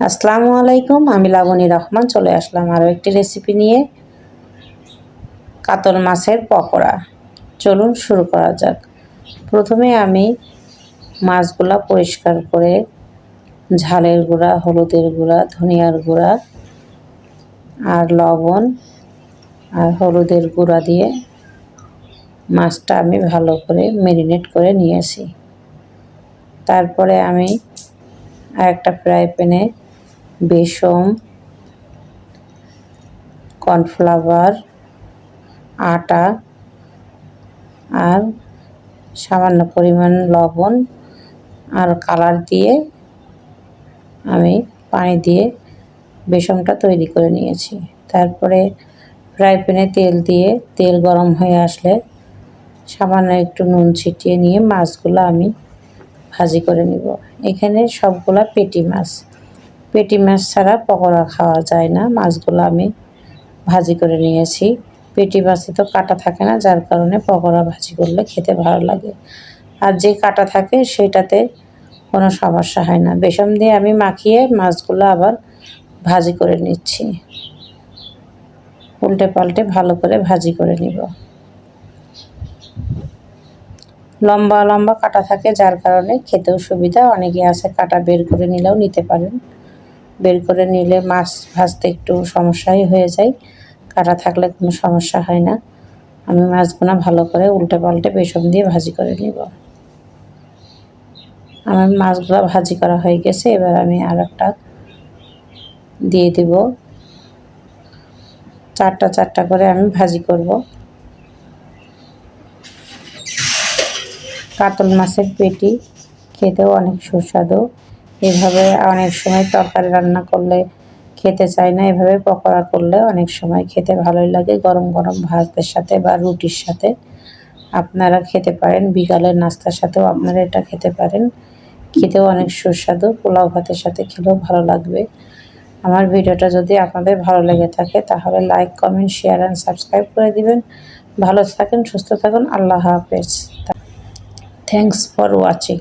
আসসালামু আলাইকুম, আমি লাবণী রহমান চলে আসলাম আরও একটি রেসিপি নিয়ে। কাতল মাছের পকোড়া। চলুন শুরু করা যাক। প্রথমে আমি মাছগুলা পরিষ্কার করে ঝালের গুঁড়া, হলুদের গুঁড়া, ধনিয়ার গুঁড়া আর লবণ আর হলুদের গুঁড়া দিয়ে মাছটা আমি ভালো করে ম্যারিনেট করে নিয়েছি। তারপরে আমি আরেকটা ফ্রাই প্যানে বেসন, কর্নফ্লাওয়ার, আটা আর সামান্য পরিমাণ লবণ আর কালার দিয়ে আমি পানি দিয়ে বেসনটা তৈরি করে নিয়েছি। তারপরে ফ্রাই প্যানে তেল দিয়ে তেল গরম হয়ে আসলে সামান্য একটু নুন ছিটিয়ে নিয়ে মাছগুলো আমি ভাজি করে নিব। এখানে সবগুলা পেটি মাছ। পেটি মাছ ছাড়া পকোড়া খাওয়া যায় না। মাছগুলো আমি ভাজি করে নিয়েছি। পেটি মাছে তো কাটা থাকে না, যার কারণে পকোড়া ভাজি করলে খেতে ভালো লাগে। আর যে কাটা থাকে সেটাতে কোনো সমস্যা হয় না। বেসন দিয়ে আমি মাখিয়ে মাছগুলো আবার ভাজি করে নিচ্ছি। উল্টে পাল্টে ভালো করে ভাজি করে নিব। লম্বা লম্বা কাটা থাকে, যার কারণে খেতেও সুবিধা। অনেকে আছে কাটা বের করে নিলেও নিতে পারেন। বের করে নিলে মাছ ভাজতে একটু সমস্যাই হয়ে যায়, কাটা থাকলে কোনো সমস্যা হয় না। আমি মাছগুলো ভালো করে উল্টে পাল্টে বেসন দিয়ে ভাজি করে নিব। আমার মাছগুলো ভাজি করা হয়ে গেছে। এবার আমি আর একটা দিয়ে দেব। চারটা চারটা করে আমি ভাজি করব। কাতল মাছের পেটি খেতেও অনেক সুস্বাদু। এভাবে অনেক সময় তরকারি রান্না করলে খেতে চাই না, এভাবে পকোড়া করলে অনেক সময় খেতে ভালোই লাগে। গরম গরম ভাতের সাথে বা রুটির সাথে আপনারা খেতে পারেন। বিকালের নাস্তার সাথেও আপনারা এটা খেতে পারেন। খেতেও অনেক সুস্বাদু। পোলাও ভাতের সাথে খেলেও ভালো লাগবে। আমার ভিডিওটা যদি আপনাদের ভালো লেগে থাকে তাহলে like, comment, share and subscribe করে দিবেন। ভালো থাকেন, সুস্থ থাকুন। আল্লাহ হাফেজ। Thanks for watching.